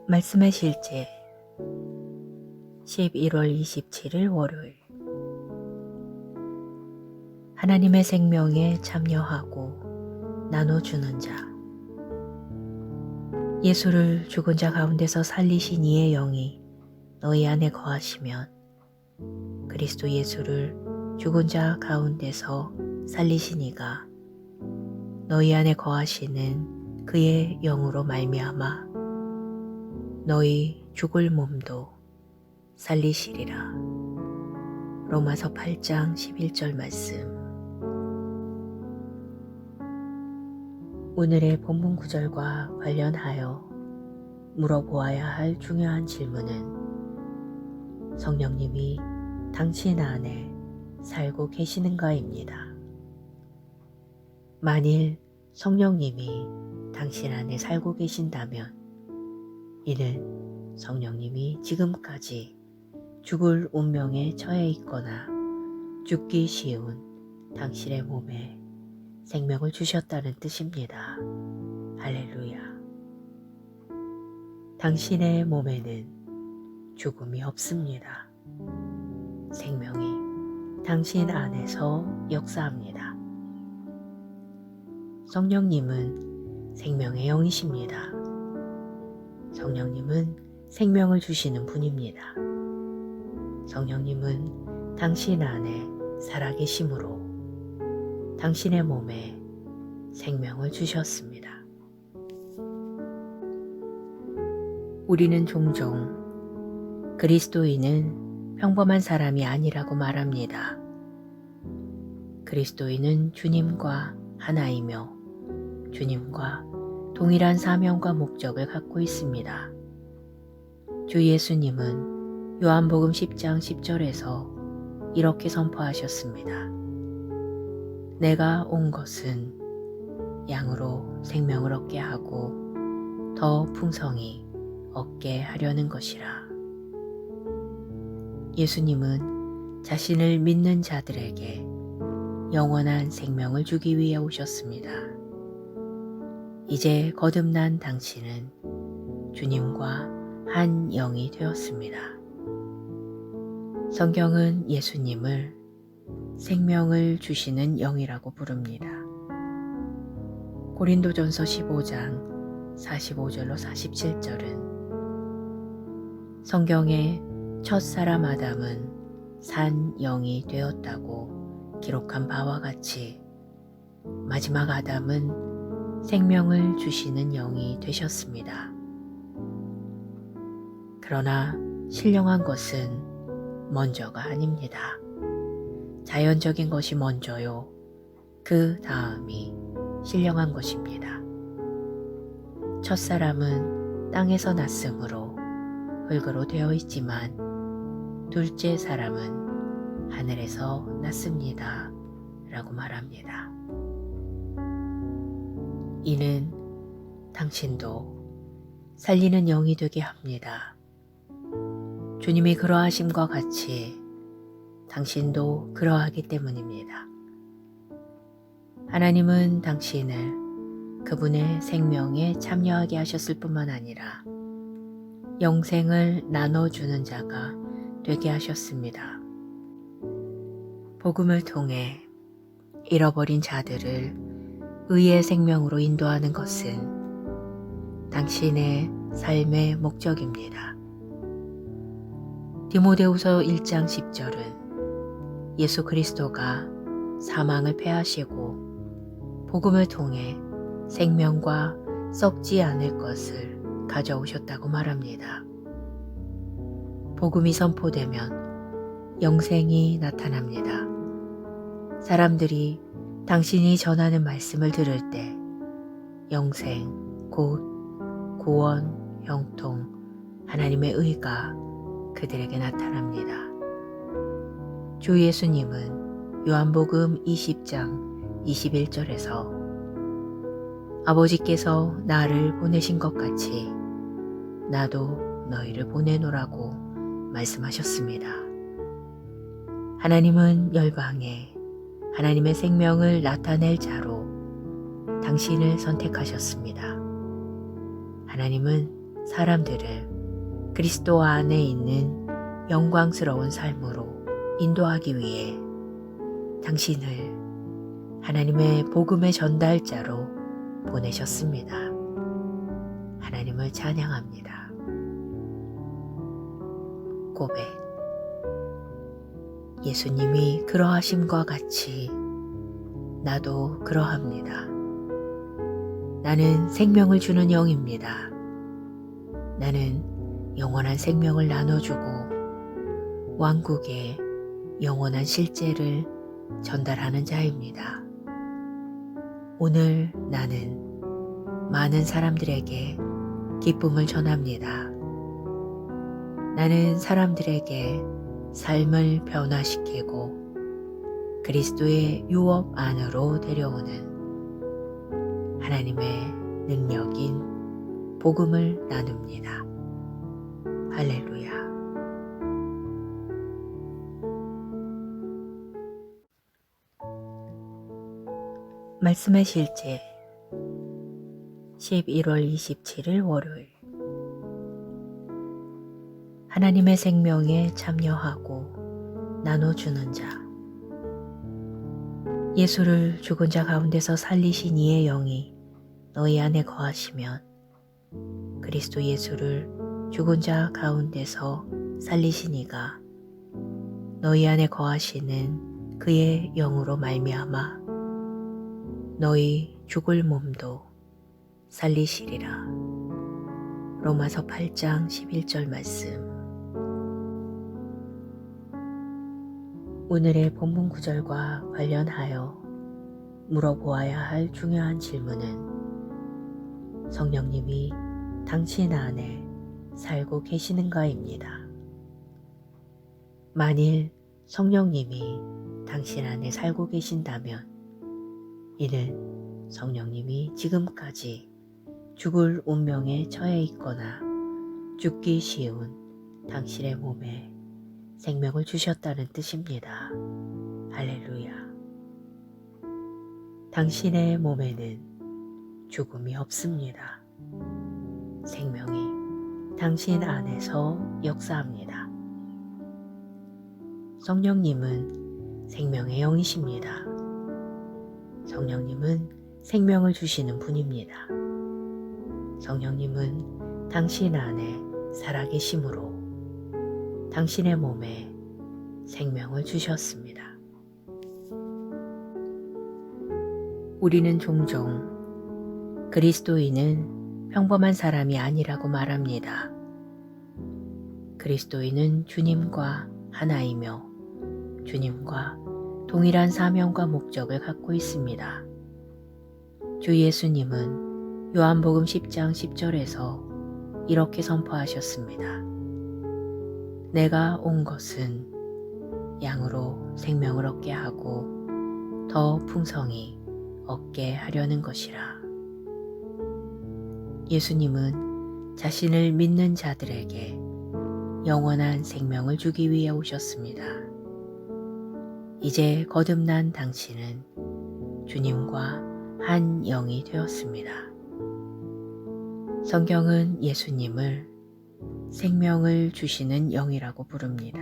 말씀의 실제 11월 27일 월요일. 하나님의 생명에 참여하고 나눠주는 자. 예수를 죽은 자 가운데서 살리신 이의 영이 너희 안에 거하시면 그리스도 예수를 죽은 자 가운데서 살리신 이가 너희 안에 거하시는 그의 영으로 말미암아 너희 죽을 몸도 살리시리라. 로마서 8장 11절 말씀. 오늘의 본문 구절과 관련하여 물어보아야 할 중요한 질문은 성령님이 당신 안에 살고 계시는가입니다. 만일 성령님이 당신 안에 살고 계신다면 이는 성령님이 지금까지 죽을 운명에 처해 있거나 죽기 쉬운 당신의 몸에 생명을 주셨다는 뜻입니다. 할렐루야. 당신의 몸에는 죽음이 없습니다. 생명이 당신 안에서 역사합니다. 성령님은 생명의 영이십니다. 성령님은 생명을 주시는 분입니다. 성령님은 당신 안에 살아계심으로 당신의 몸에 생명을 주셨습니다. 우리는 종종 그리스도인은 평범한 사람이 아니라고 말합니다. 그리스도인은 주님과 하나이며 주님과 동일한 사명과 목적을 갖고 있습니다. 주 예수님은 요한복음 10장 10절에서 이렇게 선포하셨습니다. 내가 온 것은 양으로 생명을 얻게 하고 더 풍성히 얻게 하려는 것이라. 예수님은 자신을 믿는 자들에게 영원한 생명을 주기 위해 오셨습니다. 이제 거듭난 당신은 주님과 한 영이 되었습니다. 성경은 예수님을 생명을 주시는 영이라고 부릅니다. 고린도전서 15장 45절로 47절은 성경의 첫사람 아담은 산 영이 되었다고 기록한 바와 같이 마지막 아담은 생명을 주시는 영이 되셨습니다. 그러나 신령한 것은 먼저가 아닙니다. 자연적인 것이 먼저요. 그 다음이 신령한 것입니다. 첫사람은 땅에서 났으므로 흙으로 되어 있지만 둘째 사람은 하늘에서 났습니다. 라고 말합니다. 이는 당신도 살리는 영이 되게 합니다. 주님이 그러하심과 같이 당신도 그러하기 때문입니다. 하나님은 당신을 그분의 생명에 참여하게 하셨을 뿐만 아니라 영생을 나눠주는 자가 되게 하셨습니다. 복음을 통해 잃어버린 자들을 의의 생명으로 인도하는 것은 당신의 삶의 목적입니다. 디모데후서 1장 10절은 예수 그리스도가 사망을 패하시고 복음을 통해 생명과 썩지 않을 것을 가져오셨다고 말합니다. 복음이 선포되면 영생이 나타납니다. 사람들이 당신이 전하는 말씀을 들을 때 영생, 곧 구원, 형통, 하나님의 의가 그들에게 나타납니다. 주 예수님은 요한복음 20장 21절에서 아버지께서 나를 보내신 것 같이 나도 너희를 보내노라고 말씀하셨습니다. 하나님은 열방에 하나님의 생명을 나타낼 자로 당신을 선택하셨습니다. 하나님은 사람들을 그리스도 안에 있는 영광스러운 삶으로 인도하기 위해 당신을 하나님의 복음의 전달자로 보내셨습니다. 하나님을 찬양합니다. 고백. 예수님이 그러하심과 같이 나도 그러합니다. 나는 생명을 주는 영입니다. 나는 영원한 생명을 나눠주고 왕국의 영원한 실제를 전달하는 자입니다. 오늘 나는 많은 사람들에게 기쁨을 전합니다. 나는 사람들에게 삶을 변화시키고 그리스도의 유업 안으로 데려오는 하나님의 능력인 복음을 나눕니다. 할렐루야. 말씀의 실제 11월 27일 월요일. 하나님의 생명에 참여하고 나눠주는 자. 예수를 죽은 자 가운데서 살리신 이의 영이 너희 안에 거하시면 그리스도 예수를 죽은 자 가운데서 살리신 이가 너희 안에 거하시는 그의 영으로 말미암아 너희 죽을 몸도 살리시리라. 로마서 8장 11절 말씀. 오늘의 본문 구절과 관련하여 물어보아야 할 중요한 질문은 성령님이 당신 안에 살고 계시는가입니다. 만일 성령님이 당신 안에 살고 계신다면 이는 성령님이 지금까지 죽을 운명에 처해 있거나 죽기 쉬운 당신의 몸에 생명을 주셨다는 뜻입니다. 할렐루야. 당신의 몸에는 죽음이 없습니다. 생명이 당신 안에서 역사합니다. 성령님은 생명의 영이십니다. 성령님은 생명을 주시는 분입니다. 성령님은 당신 안에 살아계심으로 당신의 몸에 생명을 주셨습니다. 우리는 종종 그리스도인은 평범한 사람이 아니라고 말합니다. 그리스도인은 주님과 하나이며 주님과 동일한 사명과 목적을 갖고 있습니다. 주 예수님은 요한복음 10장 10절에서 이렇게 선포하셨습니다. 내가 온 것은 양으로 생명을 얻게 하고 더 풍성히 얻게 하려는 것이라. 예수님은 자신을 믿는 자들에게 영원한 생명을 주기 위해 오셨습니다. 이제 거듭난 당신은 주님과 한 영이 되었습니다. 성경은 예수님을 생명을 주시는 영이라고 부릅니다.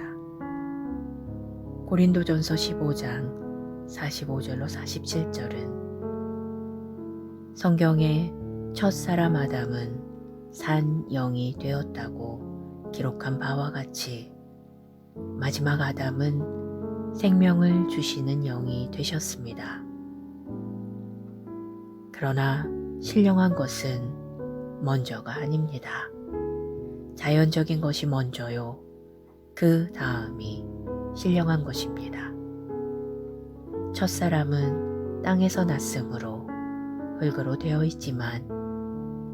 고린도전서 15장 45절로 47절은 성경의 첫사람 아담은 산 영이 되었다고 기록한 바와 같이 마지막 아담은 생명을 주시는 영이 되셨습니다. 그러나 신령한 것은 먼저가 아닙니다. 자연적인 것이 먼저요. 그 다음이 신령한 것입니다. 첫사람은 땅에서 났으므로 흙으로 되어 있지만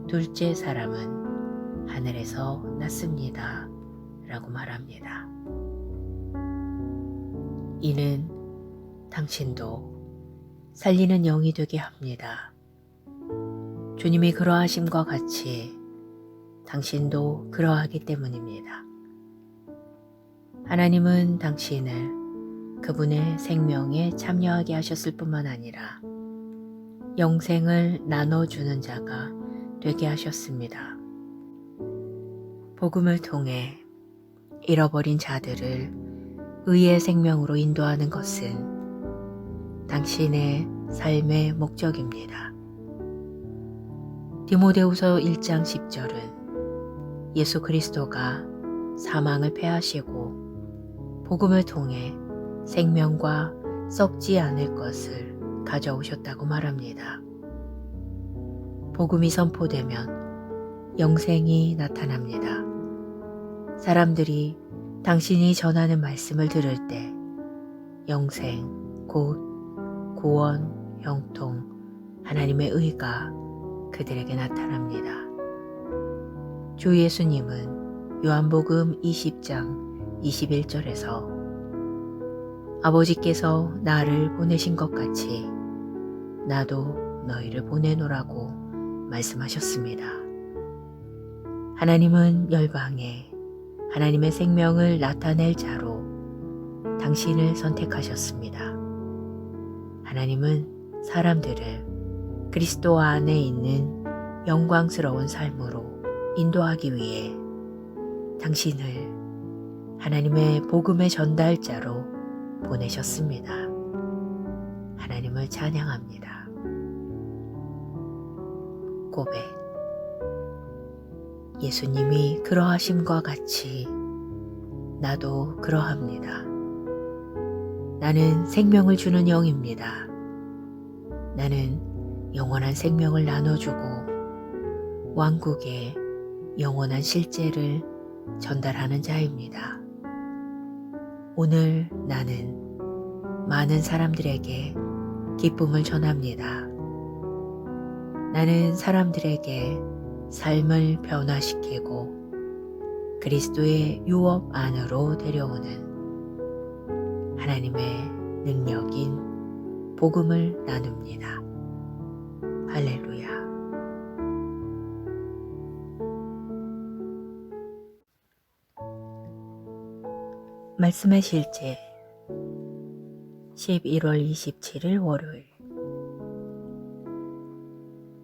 둘째 사람은 하늘에서 났습니다. 라고 말합니다. 이는 당신도 살리는 영이 되게 합니다. 주님이 그러하심과 같이 당신도 그러하기 때문입니다. 하나님은 당신을 그분의 생명에 참여하게 하셨을 뿐만 아니라 영생을 나눠주는 자가 되게 하셨습니다. 복음을 통해 잃어버린 자들을 의의 생명으로 인도하는 것은 당신의 삶의 목적입니다. 디모데후서 1장 10절은 예수 그리스도가 사망을 패하시고 복음을 통해 생명과 썩지 않을 것을 가져오셨다고 말합니다. 복음이 선포되면 영생이 나타납니다. 사람들이 당신이 전하는 말씀을 들을 때 영생, 곧 구원, 형통, 하나님의 의가 그들에게 나타납니다. 주 예수님은 요한복음 20장 21절에서 아버지께서 나를 보내신 것 같이 나도 너희를 보내노라고 말씀하셨습니다. 하나님은 열방에 하나님의 생명을 나타낼 자로 당신을 선택하셨습니다. 하나님은 사람들을 그리스도 안에 있는 영광스러운 삶으로 인도하기 위해 당신을 하나님의 복음의 전달자로 보내셨습니다. 하나님을 찬양합니다. 고백. 예수님이 그러하심과 같이 나도 그러합니다. 나는 생명을 주는 영입니다. 나는 영원한 생명을 나눠주고 왕국의 영원한 실제를 전달하는 자입니다. 오늘 나는 많은 사람들에게 기쁨을 전합니다. 나는 사람들에게 삶을 변화시키고 그리스도의 유업 안으로 데려오는 하나님의 능력인 복음을 나눕니다. 할렐루야. 말씀의 실제 11월 27일 월요일.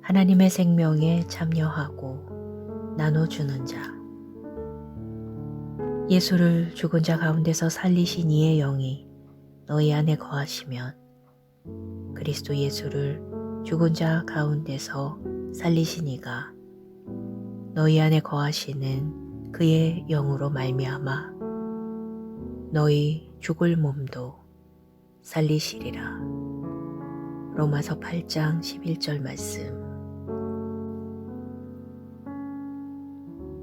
하나님의 생명에 참여하고 나눠주는 자. 예수를 죽은 자 가운데서 살리신 이의 영이 너희 안에 거하시면 그리스도 예수를 죽은 자 가운데서 살리신 이가 너희 안에 거하시는 그의 영으로 말미암아 너희 죽을 몸도 살리시리라. 로마서 8장 11절 말씀.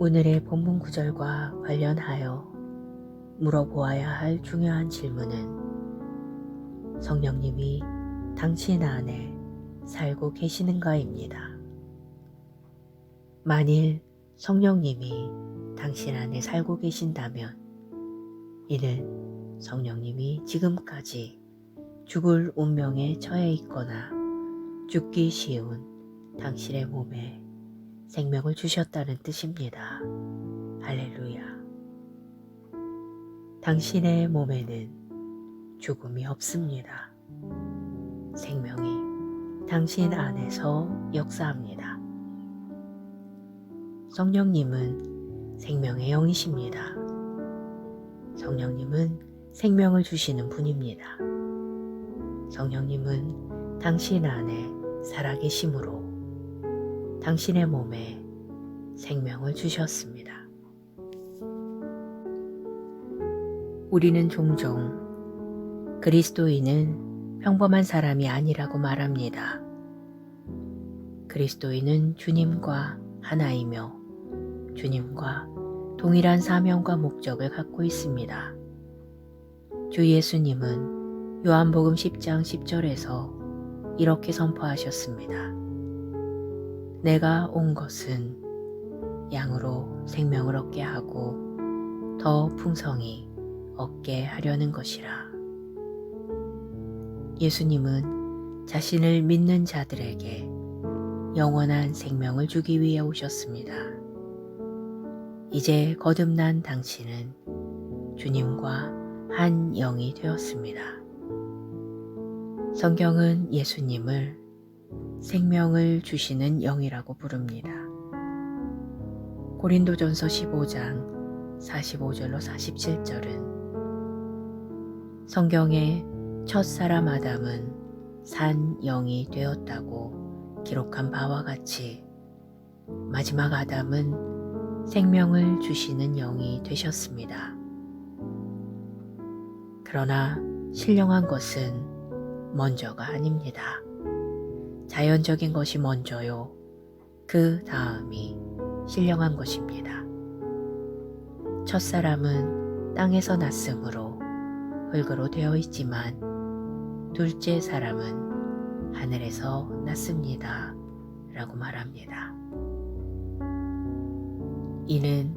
오늘의 본문 구절과 관련하여 물어보아야 할 중요한 질문은 성령님이 당신 안에 살고 계시는가입니다. 만일 성령님이 당신 안에 살고 계신다면 이는 성령님이 지금까지 죽을 운명에 처해 있거나 죽기 쉬운 당신의 몸에 생명을 주셨다는 뜻입니다. 할렐루야. 당신의 몸에는 죽음이 없습니다. 생명이 당신 안에서 역사합니다. 성령님은 생명의 영이십니다. 성령님은 생명을 주시는 분입니다. 성령님은 당신 안에 살아계심으로 당신의 몸에 생명을 주셨습니다. 우리는 종종 그리스도인은 평범한 사람이 아니라고 말합니다. 그리스도인은 주님과 하나이며 주님과 동일한 사명과 목적을 갖고 있습니다. 주 예수님은 요한복음 10장 10절에서 이렇게 선포하셨습니다. 내가 온 것은 양으로 생명을 얻게 하고 더 풍성히 얻게 하려는 것이라. 예수님은 자신을 믿는 자들에게 영원한 생명을 주기 위해 오셨습니다. 이제 거듭난 당신은 주님과 한 영이 되었습니다. 성경은 예수님을 생명을 주시는 영이라고 부릅니다. 고린도전서 15장 45절로 47절은 성경에 첫사람 아담은 산 영이 되었다고 기록한 바와 같이 마지막 아담은 생명을 주시는 영이 되셨습니다. 그러나 신령한 것은 먼저가 아닙니다. 자연적인 것이 먼저요. 그 다음이 신령한 것입니다. 첫사람은 땅에서 났으므로 흙으로 되어 있지만 둘째 사람은 하늘에서 났습니다. 라고 말합니다. 이는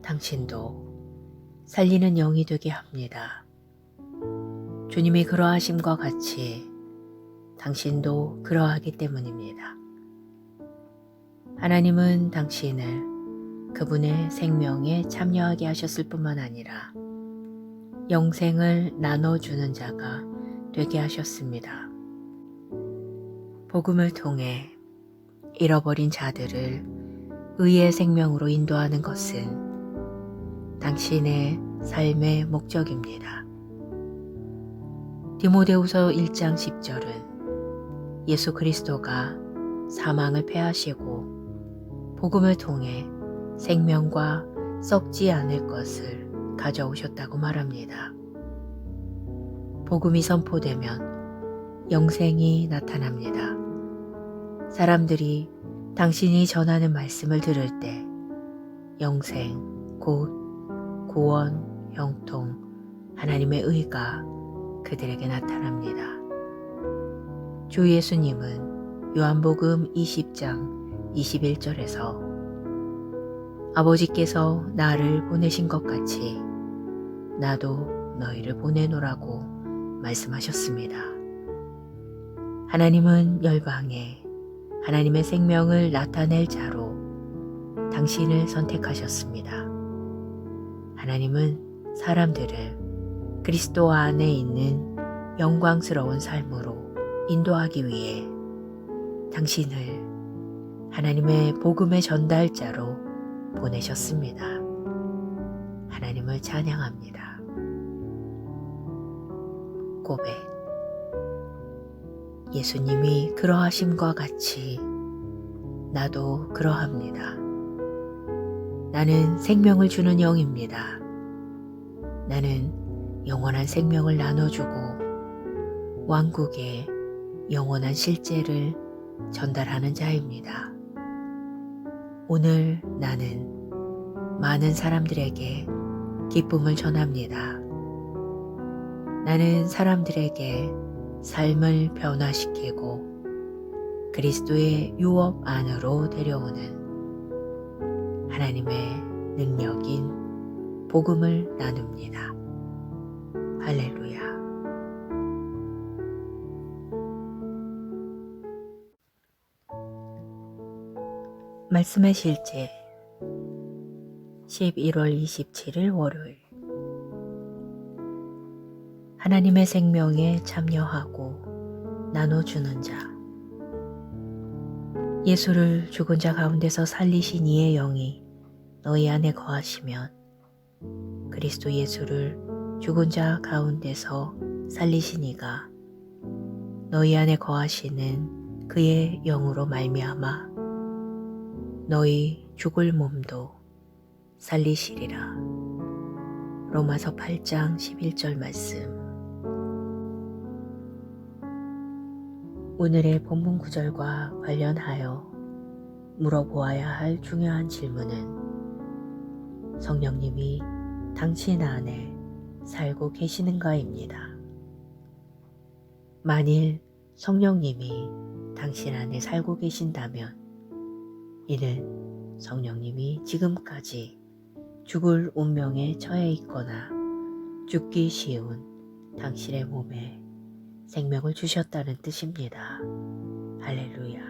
당신도 살리는 영이 되게 합니다. 주님이 그러하심과 같이 당신도 그러하기 때문입니다. 하나님은 당신을 그분의 생명에 참여하게 하셨을 뿐만 아니라 영생을 나눠주는 자가 되게 하셨습니다. 복음을 통해 잃어버린 자들을 의의 생명으로 인도하는 것은 당신의 삶의 목적입니다. 디모데후서 1장 10절은 예수 그리스도가 사망을 패하시고 복음을 통해 생명과 썩지 않을 것을 가져오셨다고 말합니다. 복음이 선포되면 영생이 나타납니다. 사람들이 당신이 전하는 말씀을 들을 때 영생, 곧 구원, 형통, 하나님의 의가 그들에게 나타납니다. 주 예수님은 요한복음 20장 21절에서 아버지께서 나를 보내신 것 같이 나도 너희를 보내노라고 말씀하셨습니다. 하나님은 열방에 하나님의 생명을 나타낼 자로 당신을 선택하셨습니다. 하나님은 사람들을 그리스도 안에 있는 영광스러운 삶으로 인도하기 위해 당신을 하나님의 복음의 전달자로 보내셨습니다. 하나님을 찬양합니다. 고백. 예수님이 그러하심과 같이 나도 그러합니다. 나는 생명을 주는 영입니다. 나는 영원한 생명을 나눠주고 왕국의 영원한 실제를 전달하는 자입니다. 오늘 나는 많은 사람들에게 기쁨을 전합니다. 나는 사람들에게 삶을 변화시키고 그리스도의 유업 안으로 데려오는 하나님의 능력인 복음을 나눕니다. 할렐루야. 말씀의 실제 11월 27일 월요일. 하나님의 생명에 참여하고 나눠주는 자. 예수를 죽은 자 가운데서 살리신 이의 영이 너희 안에 거하시면 그리스도 예수를 죽은 자 가운데서 살리신 이가 너희 안에 거하시는 그의 영으로 말미암아 너희 죽을 몸도 살리시리라. 로마서 8장 11절 말씀. 오늘의 본문 구절과 관련하여 물어보아야 할 중요한 질문은 성령님이 당신 안에 살고 계시는가입니다. 만일 성령님이 당신 안에 살고 계신다면 이는 성령님이 지금까지 죽을 운명에 처해 있거나 죽기 쉬운 당신의 몸에 생명을 주셨다는 뜻입니다. 할렐루야.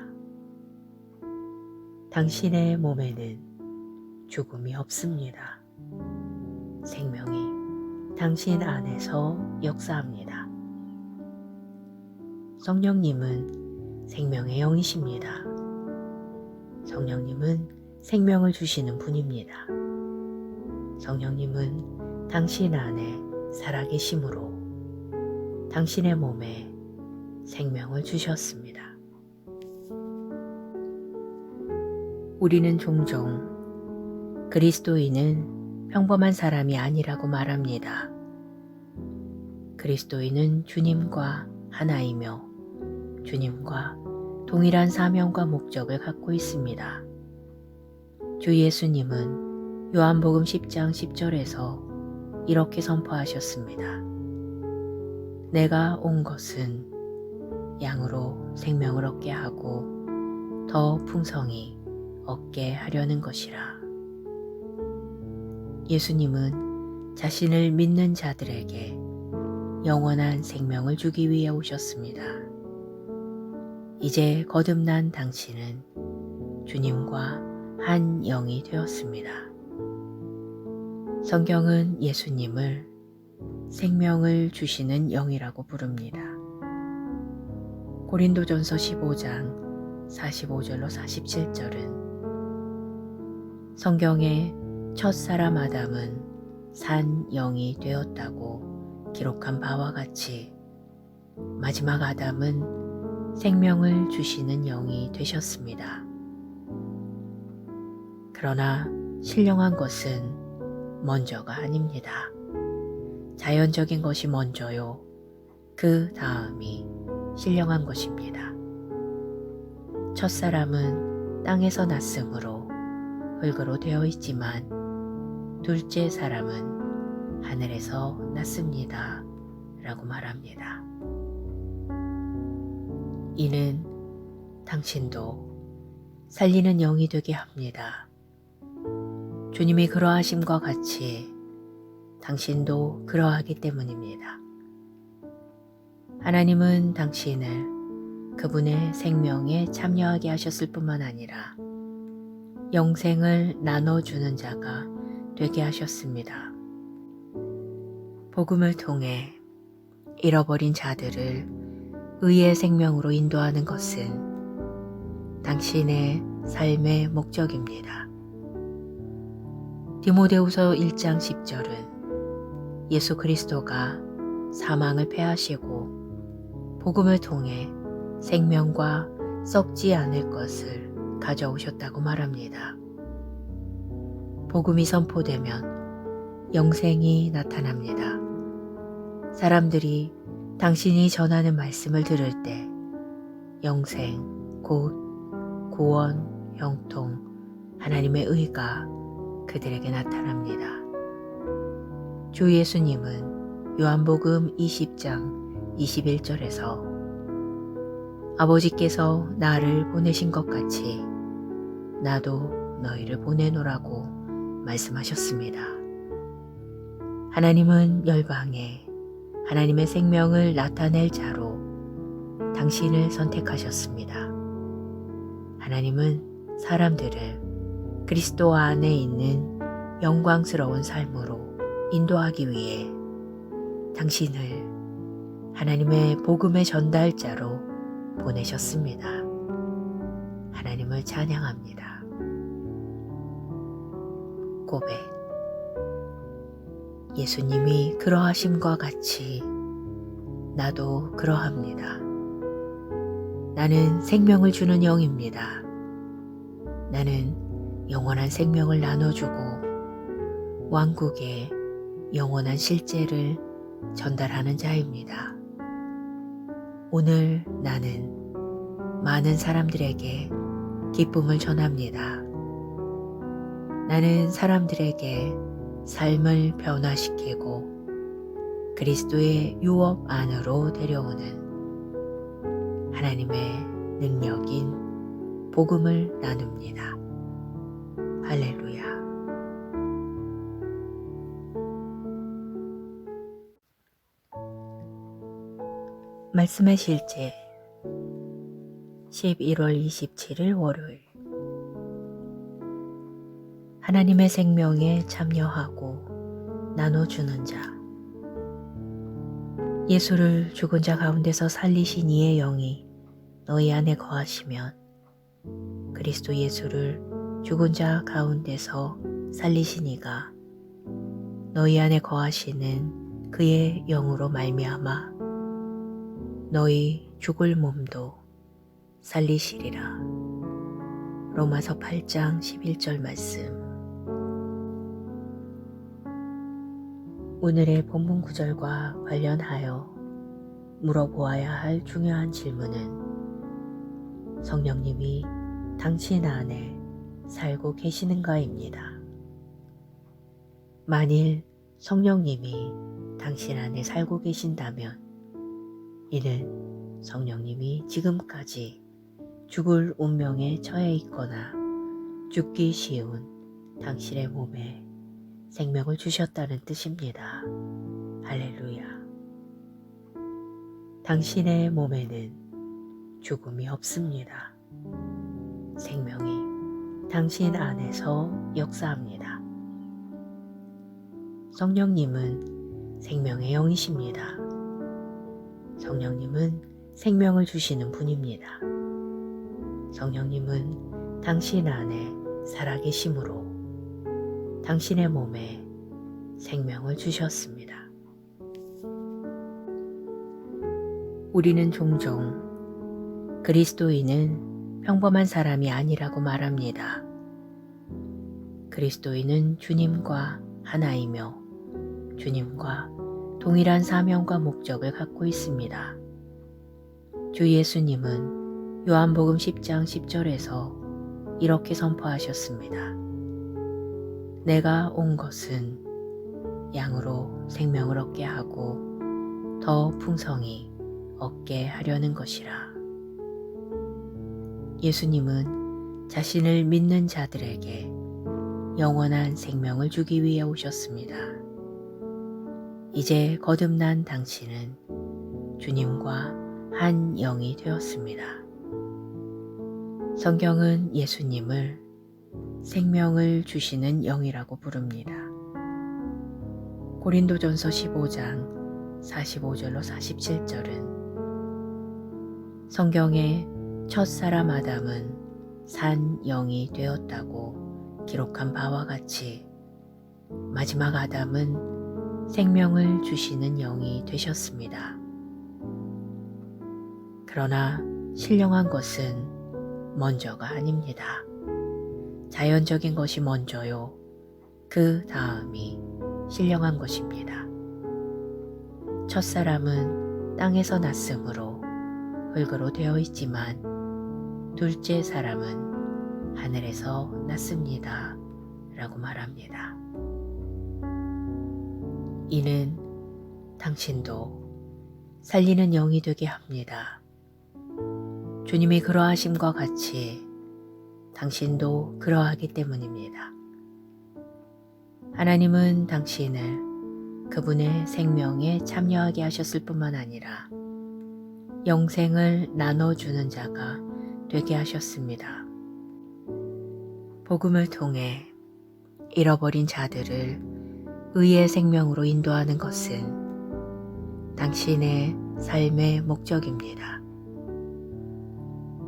당신의 몸에는 죽음이 없습니다. 생명이 당신 안에서 역사합니다. 성령님은 생명의 영이십니다. 성령님은 생명을 주시는 분입니다. 성령님은 당신 안에 살아계심으로 당신의 몸에 생명을 주셨습니다. 우리는 종종 그리스도인은 평범한 사람이 아니라고 말합니다. 그리스도인은 주님과 하나이며 주님과 동일한 사명과 목적을 갖고 있습니다. 주 예수님은 요한복음 10장 10절에서 이렇게 선포하셨습니다. 내가 온 것은 양으로 생명을 얻게 하고 더 풍성히 얻게 하려는 것이라. 예수님은 자신을 믿는 자들에게 영원한 생명을 주기 위해 오셨습니다. 이제 거듭난 당신은 주님과 한 영이 되었습니다. 성경은 예수님을 생명을 주시는 영이라고 부릅니다. 고린도전서 15장 45절로 47절은 성경의 첫사람 아담은 산 영이 되었다고 기록한 바와 같이 마지막 아담은 생명을 주시는 영이 되셨습니다. 그러나 신령한 것은 먼저가 아닙니다. 자연적인 것이 먼저요. 그 다음이 신령한 것입니다. 첫사람은 땅에서 났으므로 흙으로 되어 있지만 둘째 사람은 하늘에서 났습니다. 라고 말합니다. 이는 당신도 살리는 영이 되게 합니다. 주님이 그러하심과 같이 당신도 그러하기 때문입니다. 하나님은 당신을 그분의 생명에 참여하게 하셨을 뿐만 아니라 영생을 나눠주는 자가 되게 하셨습니다. 복음을 통해 잃어버린 자들을 의의 생명으로 인도하는 것은 당신의 삶의 목적입니다. 디모데후서 1장 10절은 예수 그리스도가 사망을 패하시고 복음을 통해 생명과 썩지 않을 것을 가져오셨다고 말합니다. 복음이 선포되면 영생이 나타납니다. 사람들이 당신이 전하는 말씀을 들을 때 영생, 곧 구원, 형통, 하나님의 의가 그들에게 나타납니다. 주 예수님은 요한복음 20장 21절에서 아버지께서 나를 보내신 것 같이 나도 너희를 보내노라고 말씀하셨습니다. 하나님은 열방에 하나님의 생명을 나타낼 자로 당신을 선택하셨습니다. 하나님은 사람들을 그리스도 안에 있는 영광스러운 삶으로 인도하기 위해 당신을 하나님의 복음의 전달자로 보내셨습니다. 하나님을 찬양합니다. 고백. 예수님이 그러하심과 같이 나도 그러합니다. 나는 생명을 주는 영입니다. 나는 영원한 생명을 나눠주고 왕국의 영원한 실제를 전달하는 자입니다. 오늘 나는 많은 사람들에게 기쁨을 전합니다. 나는 사람들에게 삶을 변화시키고 그리스도의 유업 안으로 데려오는 하나님의 능력인 복음을 나눕니다. 할렐루야. 말씀의 실제 11월 27일 월요일. 하나님의 생명에 참여하고 나눠주는 자. 예수를 죽은 자 가운데서 살리신 이의 영이 너희 안에 거하시면 그리스도 예수를 죽은 자 가운데서 살리시니가 너희 안에 거하시는 그의 영으로 말미암아 너희 죽을 몸도 살리시리라. 로마서 8장 11절 말씀. 오늘의 본문 구절과 관련하여 물어보아야 할 중요한 질문은 성령님이 당신 안에 살고 계시는가입니다. 만일 성령님이 당신 안에 살고 계신다면 이는 성령님이 지금까지 죽을 운명에 처해 있거나 죽기 쉬운 당신의 몸에 생명을 주셨다는 뜻입니다. 할렐루야. 당신의 몸에는 죽음이 없습니다. 생명이 당신 안에서 역사합니다. 성령님은 생명의 영이십니다. 성령님은 생명을 주시는 분입니다. 성령님은 당신 안에 살아계심으로 당신의 몸에 생명을 주셨습니다. 우리는 종종 그리스도인은 평범한 사람이 아니라고 말합니다. 그리스도인은 주님과 하나이며 주님과 동일한 사명과 목적을 갖고 있습니다. 주 예수님은 요한복음 10장 10절에서 이렇게 선포하셨습니다. 내가 온 것은 양으로 생명을 얻게 하고 더 풍성히 얻게 하려는 것이라. 예수님은 자신을 믿는 자들에게 영원한 생명을 주기 위해 오셨습니다. 이제 거듭난 당신은 주님과 한 영이 되었습니다. 성경은 예수님을 생명을 주시는 영이라고 부릅니다. 고린도전서 15장 45절로 47절은 성경에 첫사람 아담은 산 영이 되었다고 기록한 바와 같이 마지막 아담은 생명을 주시는 영이 되셨습니다. 그러나 신령한 것은 먼저가 아닙니다. 자연적인 것이 먼저요. 그 다음이 신령한 것입니다. 첫사람은 땅에서 났으므로 흙으로 되어 있지만 둘째 사람은 하늘에서 났습니다. 라고 말합니다. 이는 당신도 살리는 영이 되게 합니다. 주님이 그러하심과 같이 당신도 그러하기 때문입니다. 하나님은 당신을 그분의 생명에 참여하게 하셨을 뿐만 아니라 영생을 나눠주는 자가 되게 하셨습니다. 복음을 통해 잃어버린 자들을 의의 생명으로 인도하는 것은 당신의 삶의 목적입니다.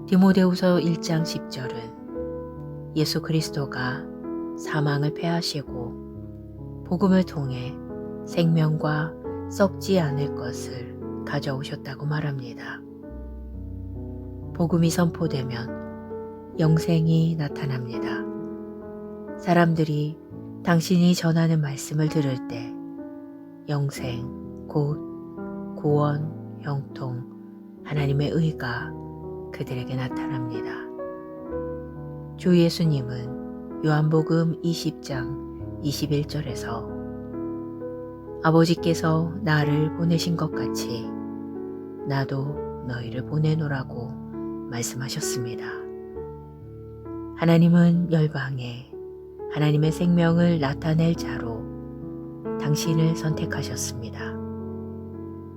디모데후서 1장 10절은 예수 그리스도가 사망을 패하시고 복음을 통해 생명과 썩지 않을 것을 가져오셨다고 말합니다. 복음이 선포되면 영생이 나타납니다. 사람들이 당신이 전하는 말씀을 들을 때 영생, 곧 구원, 형통, 하나님의 의가 그들에게 나타납니다. 주 예수님은 요한복음 20장 21절에서 아버지께서 나를 보내신 것 같이 나도 너희를 보내노라고 말씀하셨습니다. 하나님은 열방에 하나님의 생명을 나타낼 자로 당신을 선택하셨습니다.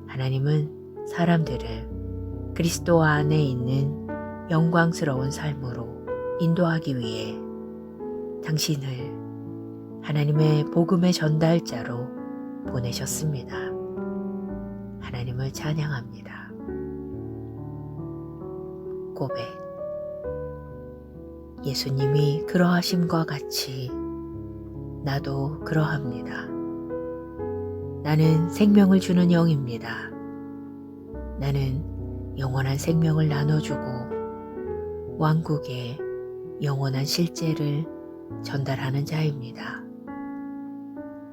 하나님은 사람들을 그리스도 안에 있는 영광스러운 삶으로 인도하기 위해 당신을 하나님의 복음의 전달자로 보내셨습니다. 하나님을 찬양합니다. 고백. 예수님이 그러하심과 같이 나도 그러합니다. 나는 생명을 주는 영입니다. 나는 영원한 생명을 나눠주고 왕국의 영원한 실제를 전달하는 자입니다.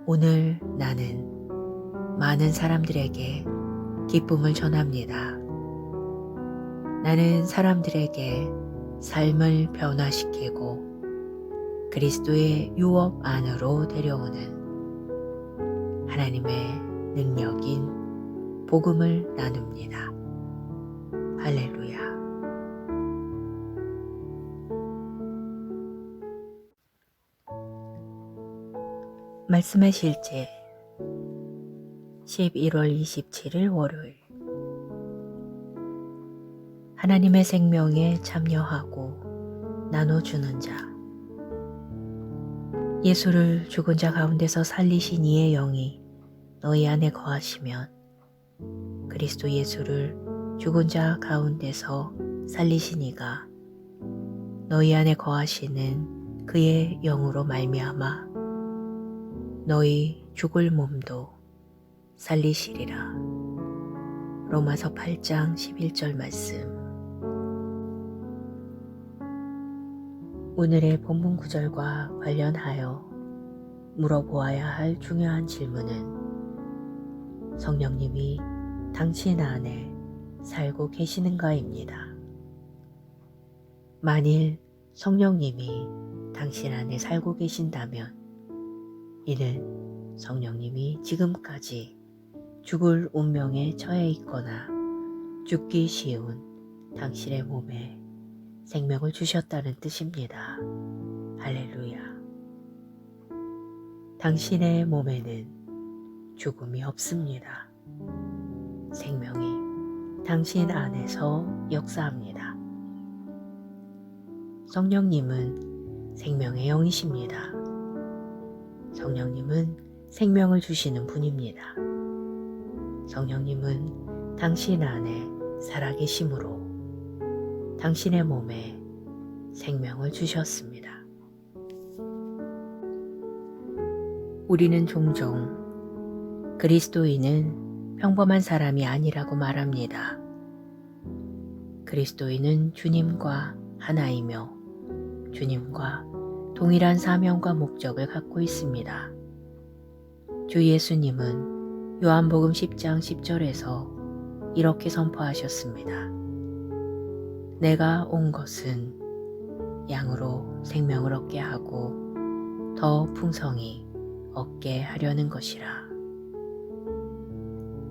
오늘 나는 많은 사람들에게 기쁨을 전합니다. 나는 사람들에게 삶을 변화시키고 그리스도의 유업 안으로 데려오는 하나님의 능력인 복음을 나눕니다. 할렐루야. 말씀의 실제 11월 27일 월요일. 하나님의 생명에 참여하고 나눠주는 자. 예수를 죽은 자 가운데서 살리신 이의 영이 너희 안에 거하시면 그리스도 예수를 죽은 자 가운데서 살리신 이가 너희 안에 거하시는 그의 영으로 말미암아 너희 죽을 몸도 살리시리라. 로마서 8장 11절 말씀. 오늘의 본문 구절과 관련하여 물어보아야 할 중요한 질문은 성령님이 당신 안에 살고 계시는가입니다. 만일 성령님이 당신 안에 살고 계신다면 이는 성령님이 지금까지 죽을 운명에 처해 있거나 죽기 쉬운 당신의 몸에 생명을 주셨다는 뜻입니다. 할렐루야. 당신의 몸에는 죽음이 없습니다. 생명이 당신 안에서 역사합니다. 성령님은 생명의 영이십니다. 성령님은 생명을 주시는 분입니다. 성령님은 당신 안에 살아계심으로 당신의 몸에 생명을 주셨습니다. 우리는 종종 그리스도인은 평범한 사람이 아니라고 말합니다. 그리스도인은 주님과 하나이며 주님과 동일한 사명과 목적을 갖고 있습니다. 주 예수님은 요한복음 10장 10절에서 이렇게 선포하셨습니다. 내가 온 것은 양으로 생명을 얻게 하고 더 풍성히 얻게 하려는 것이라.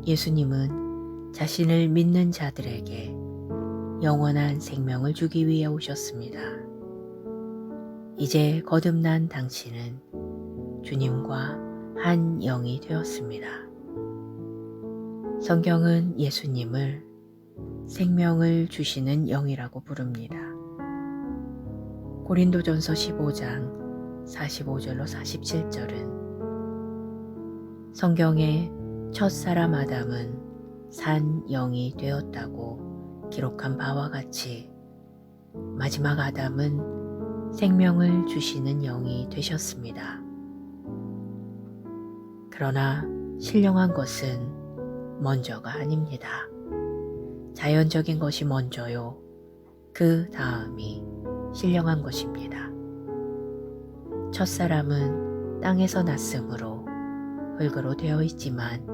예수님은 자신을 믿는 자들에게 영원한 생명을 주기 위해 오셨습니다. 이제 거듭난 당신은 주님과 한 영이 되었습니다. 성경은 예수님을 생명을 주시는 영이라고 부릅니다. 고린도전서 15장 45절로 47절은 성경에 첫사람 아담은 산 영이 되었다고 기록한 바와 같이 마지막 아담은 생명을 주시는 영이 되셨습니다. 그러나 신령한 것은 먼저가 아닙니다. 자연적인 것이 먼저요. 그 다음이 신령한 것입니다. 첫사람은 땅에서 났으므로 흙으로 되어 있지만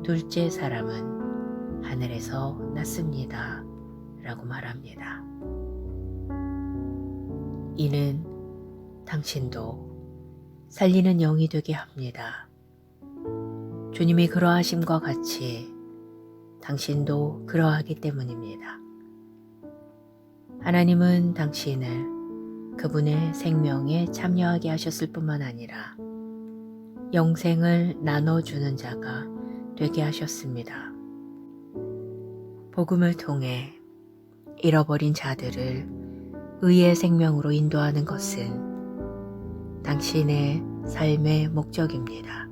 둘째 사람은 하늘에서 났습니다. 라고 말합니다. 이는 당신도 살리는 영이 되게 합니다. 주님이 그러하심과 같이 당신도 그러하기 때문입니다. 하나님은 당신을 그분의 생명에 참여하게 하셨을 뿐만 아니라 영생을 나눠주는 자가 되게 하셨습니다. 복음을 통해 잃어버린 자들을 의의 생명으로 인도하는 것은 당신의 삶의 목적입니다.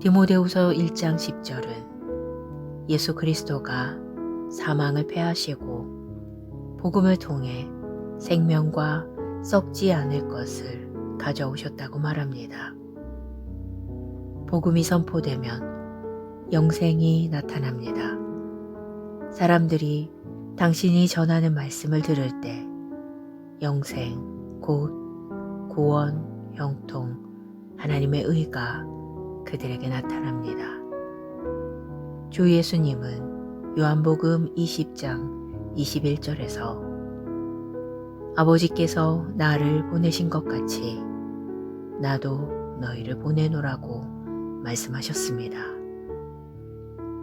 디모데후서 1장 10절은 예수 그리스도가 사망을 패하시고 복음을 통해 생명과 썩지 않을 것을 가져오셨다고 말합니다. 복음이 선포되면 영생이 나타납니다. 사람들이 당신이 전하는 말씀을 들을 때 영생, 곧 구원, 형통, 하나님의 의가 그들에게 나타납니다. 주 예수님은 요한복음 20장 21절에서 아버지께서 나를 보내신 것 같이 나도 너희를 보내노라고 말씀하셨습니다.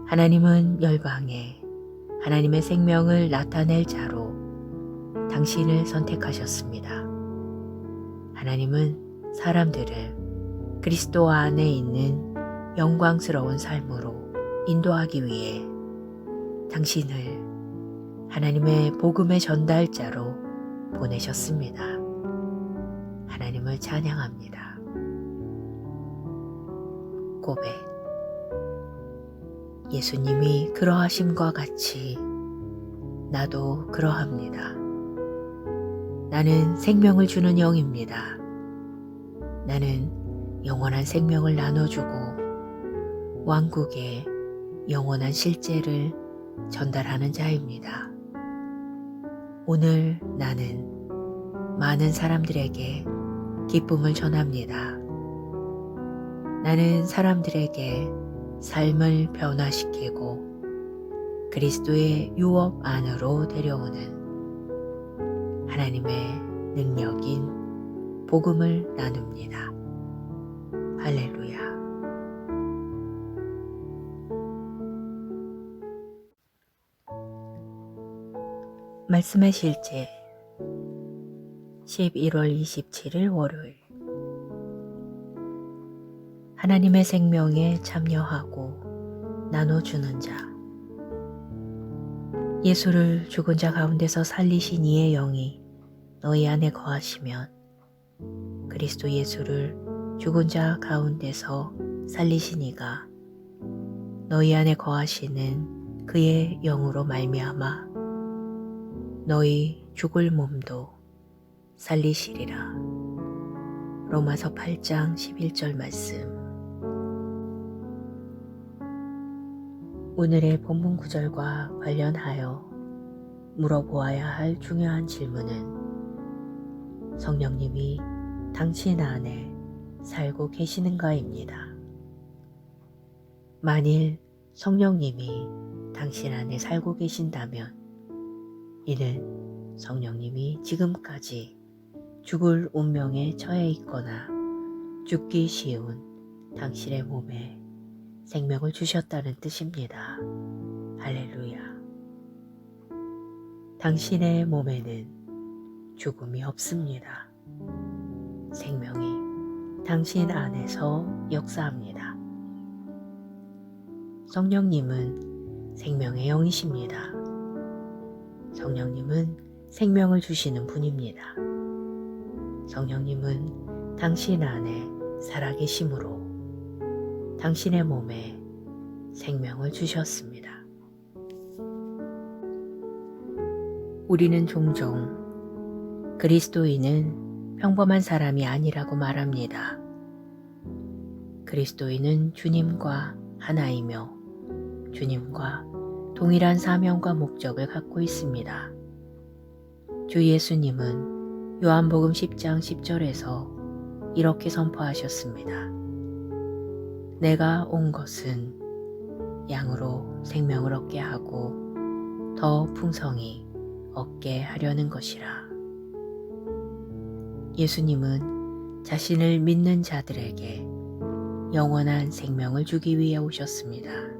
하나님은 열방에 하나님의 생명을 나타낼 자로 당신을 선택하셨습니다. 하나님은 사람들을 그리스도 안에 있는 영광스러운 삶으로 인도하기 위해 당신을 하나님의 복음의 전달자로 보내셨습니다. 하나님을 찬양합니다. 고백. 예수님이 그러하심과 같이 나도 그러합니다. 나는 생명을 주는 영입니다. 나는 영원한 생명을 나눠주고 왕국의 영원한 실제를 전달하는 자입니다. 오늘 나는 많은 사람들에게 기쁨을 전합니다. 나는 사람들에게 삶을 변화시키고 그리스도의 유업 안으로 데려오는 하나님의 능력인 복음을 나눕니다. 할렐루야. 말씀의 실제 11월 27일 월요일. 하나님의 생명에 참여하고 나눠주는 자. 예수를 죽은 자 가운데서 살리신 이의 영이 너희 안에 거하시면 그리스도 예수를 죽은 자 가운데서 살리신 이가 너희 안에 거하시는 그의 영으로 말미암아 너희 죽을 몸도 살리시리라. 로마서 8장 11절 말씀. 오늘의 본문 구절과 관련하여 물어보아야 할 중요한 질문은 성령님이 당신 안에 살고 계시는가입니다. 만일 성령님이 당신 안에 살고 계신다면 이는 성령님이 지금까지 죽을 운명에 처해 있거나 죽기 쉬운 당신의 몸에 생명을 주셨다는 뜻입니다. 할렐루야. 당신의 몸에는 죽음이 없습니다. 생명이 당신 안에서 역사합니다. 성령님은 생명의 영이십니다. 성령님은 생명을 주시는 분입니다. 성령님은 당신 안에 살아계심으로 당신의 몸에 생명을 주셨습니다. 우리는 종종 그리스도인은 평범한 사람이 아니라고 말합니다. 그리스도인은 주님과 하나이며 주님과 동일한 사명과 목적을 갖고 있습니다. 주 예수님은 요한복음 10장 10절에서 이렇게 선포하셨습니다. 내가 온 것은 양으로 생명을 얻게 하고 더 풍성히 얻게 하려는 것이라. 예수님은 자신을 믿는 자들에게 영원한 생명을 주기 위해 오셨습니다.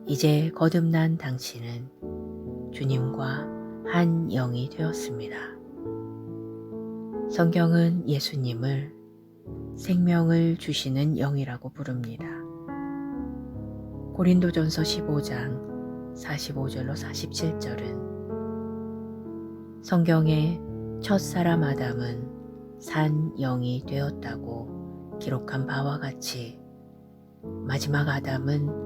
이제 거듭난 당신은 주님과 한 영이 되었습니다. 성경은 예수님을 생명을 주시는 영이라고 부릅니다. 고린도전서 15장 45절로 47절은 성경의 첫사람 아담은 산 영이 되었다고 기록한 바와 같이 마지막 아담은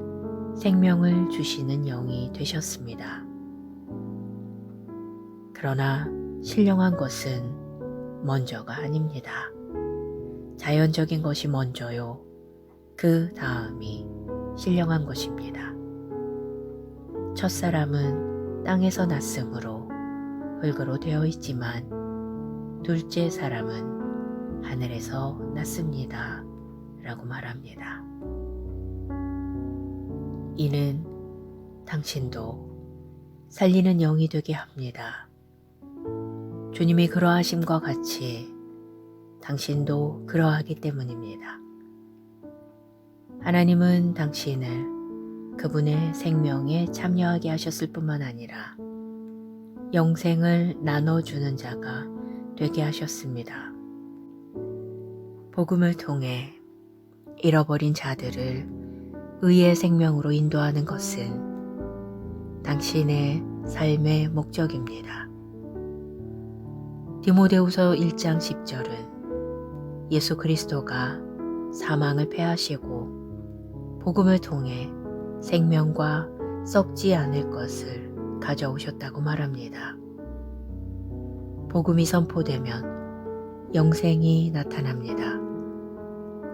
생명을 주시는 영이 되셨습니다. 그러나 신령한 것은 먼저가 아닙니다. 자연적인 것이 먼저요. 그 다음이 신령한 것입니다. 첫사람은 땅에서 났으므로 흙으로 되어 있지만 둘째 사람은 하늘에서 났습니다. 라고 말합니다. 이는 당신도 살리는 영이 되게 합니다. 주님이 그러하심과 같이 당신도 그러하기 때문입니다. 하나님은 당신을 그분의 생명에 참여하게 하셨을 뿐만 아니라 영생을 나눠주는 자가 되게 하셨습니다. 복음을 통해 잃어버린 자들을 의의 생명으로 인도하는 것은 당신의 삶의 목적입니다. 디모데후서 1장 10절은 예수 그리스도가 사망을 패하시고 복음을 통해 생명과 썩지 않을 것을 가져오셨다고 말합니다. 복음이 선포되면 영생이 나타납니다.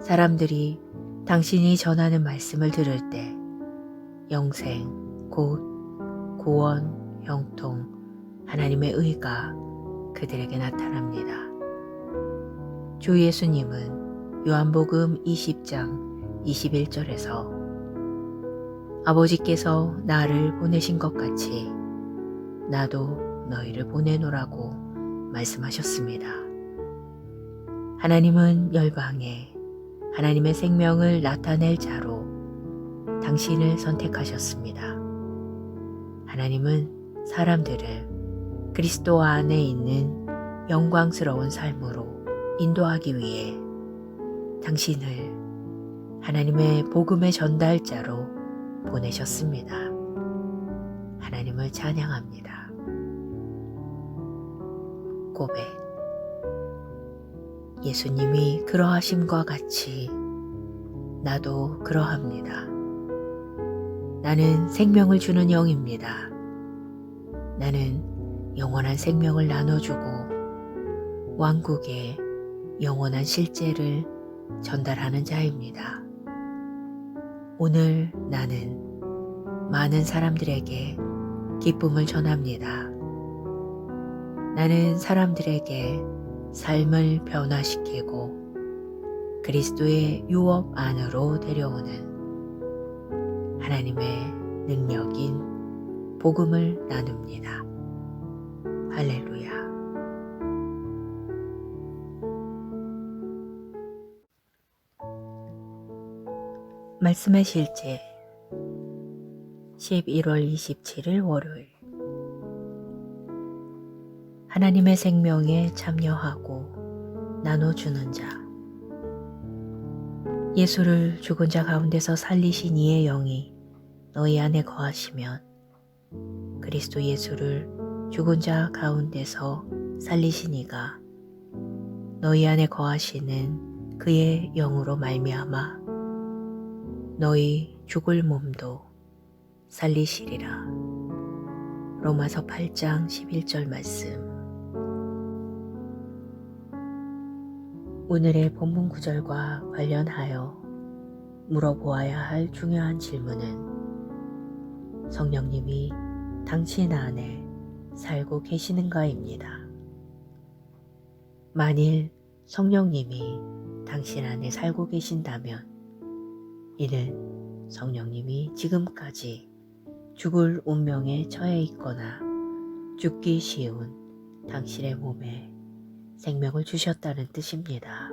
사람들이 당신이 전하는 말씀을 들을 때 영생, 곧 구원, 형통, 하나님의 의가 그들에게 나타납니다. 주 예수님은 요한복음 20장 21절에서 아버지께서 나를 보내신 것 같이 나도 너희를 보내노라고 말씀하셨습니다. 하나님은 열방에 하나님의 생명을 나타낼 자로 당신을 선택하셨습니다. 하나님은 사람들을 그리스도 안에 있는 영광스러운 삶으로 인도하기 위해 당신을 하나님의 복음의 전달자로 보내셨습니다. 하나님을 찬양합니다. 고백. 예수님이 그러하심과 같이 나도 그러합니다. 나는 생명을 주는 영입니다. 나는 영원한 생명을 나눠주고 왕국의 영원한 실제를 전달하는 자입니다. 오늘 나는 많은 사람들에게 기쁨을 전합니다. 나는 사람들에게 삶을 변화시키고 그리스도의 유업 안으로 데려오는 하나님의 능력인 복음을 나눕니다. 할렐루야. 말씀의 실제 11월 27일 월요일. 하나님의 생명에 참여하고 나눠주는 자. 예수를 죽은 자 가운데서 살리신 이의 영이 너희 안에 거하시면 그리스도 예수를 죽은 자 가운데서 살리신 이가 너희 안에 거하시는 그의 영으로 말미암아 너희 죽을 몸도 살리시리라. 로마서 8장 11절 말씀. 오늘의 본문 구절과 관련하여 물어보아야 할 중요한 질문은 성령님이 당신 안에 살고 계시는가입니다. 만일 성령님이 당신 안에 살고 계신다면 이는 성령님이 지금까지 죽을 운명에 처해 있거나 죽기 쉬운 당신의 몸에 생명을 주셨다는 뜻입니다.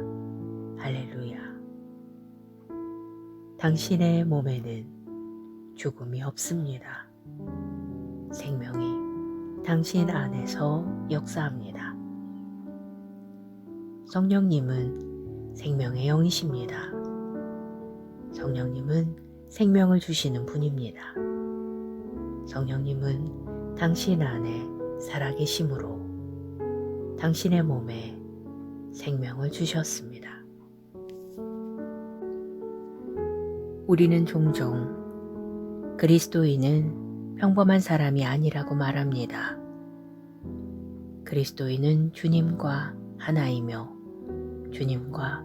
할렐루야. 당신의 몸에는 죽음이 없습니다. 생명이 당신 안에서 역사합니다. 성령님은 생명의 영이십니다. 성령님은 생명을 주시는 분입니다. 성령님은 당신 안에 살아계심으로 당신의 몸에 생명을 주셨습니다. 우리는 종종 그리스도인은 평범한 사람이 아니라고 말합니다. 그리스도인은 주님과 하나이며 주님과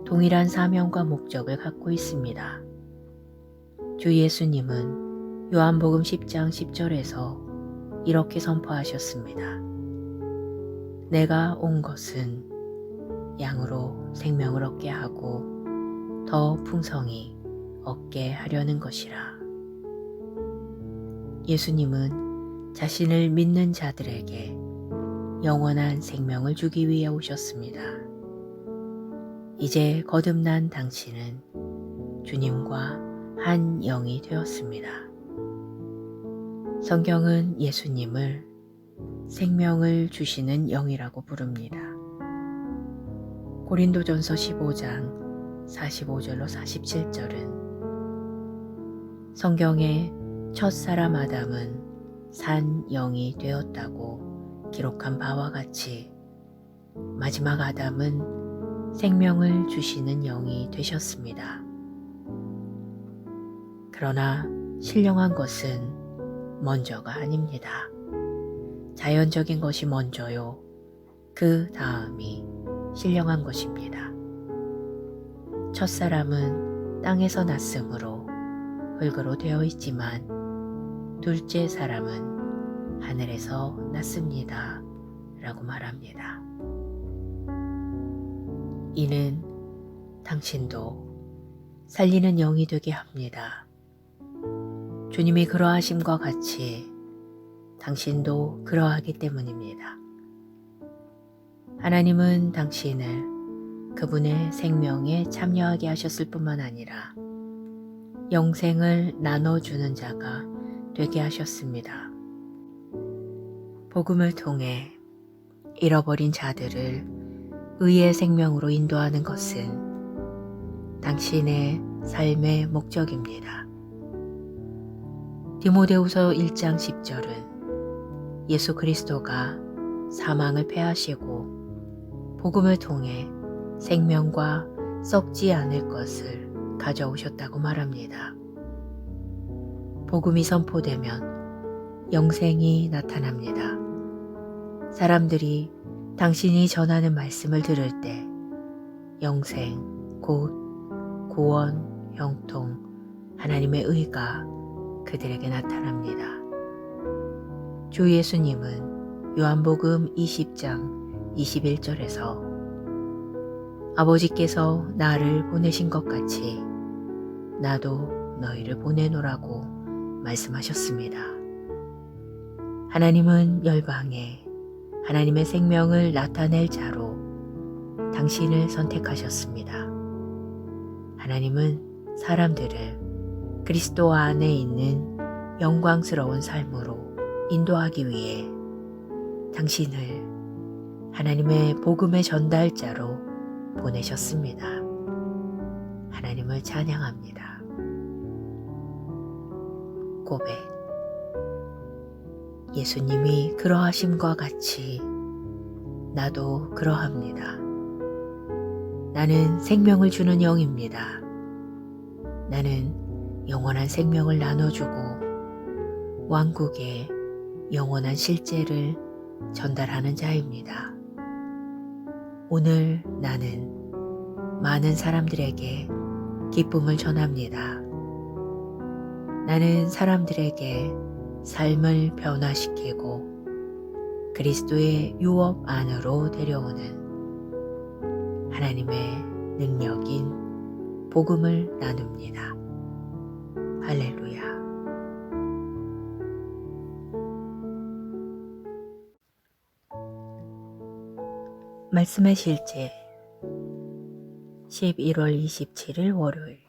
동일한 사명과 목적을 갖고 있습니다. 주 예수님은 요한복음 10장 10절에서 이렇게 선포하셨습니다. 내가 온 것은 양으로 생명을 얻게 하고 더 풍성히 얻게 하려는 것이라. 예수님은 자신을 믿는 자들에게 영원한 생명을 주기 위해 오셨습니다. 이제 거듭난 당신은 주님과 한 영이 되었습니다. 성경은 예수님을 생명을 주시는 영이라고 부릅니다. 고린도전서 15장 45절로 47절은 성경에 첫사람 아담은 산 영이 되었다고 기록한 바와 같이 마지막 아담은 생명을 주시는 영이 되셨습니다. 그러나 신령한 것은 먼저가 아닙니다. 자연적인 것이 먼저요. 그 다음이 신령한 것입니다. 첫사람은 땅에서 났으므로 흙으로 되어 있지만 둘째 사람은 하늘에서 났습니다. 라고 말합니다. 이는 당신도 살리는 영이 되게 합니다. 주님이 그러하심과 같이 당신도 그러하기 때문입니다. 하나님은 당신을 그분의 생명에 참여하게 하셨을 뿐만 아니라 영생을 나눠주는 자가 되게 하셨습니다. 복음을 통해 잃어버린 자들을 의의 생명으로 인도하는 것은 당신의 삶의 목적입니다. 디모데후서 1장 10절은 예수 그리스도가 사망을 패하시고 복음을 통해 생명과 썩지 않을 것을 가져오셨다고 말합니다. 복음이 선포되면 영생이 나타납니다. 사람들이 당신이 전하는 말씀을 들을 때 영생, 곧 구원, 형통, 하나님의 의가 그들에게 나타납니다. 주 예수님은 요한복음 20장 21절에서 아버지께서 나를 보내신 것 같이 나도 너희를 보내노라고 말씀하셨습니다. 하나님은 열방에 하나님의 생명을 나타낼 자로 당신을 선택하셨습니다. 하나님은 사람들을 그리스도 안에 있는 영광스러운 삶으로 인도하기 위해 당신을 하나님의 복음의 전달자로 보내셨습니다. 하나님을 찬양합니다. 고백. 예수님이 그러하심과 같이 나도 그러합니다. 나는 생명을 주는 영입니다. 나는 영원한 생명을 나눠주고 왕국의 영원한 실제를 전달하는 자입니다. 오늘 나는 많은 사람들에게 기쁨을 전합니다. 나는 사람들에게 삶을 변화시키고 그리스도의 유업 안으로 데려오는 하나님의 능력인 복음을 나눕니다. 할렐루야. 말씀의 실제 11월 27일 월요일.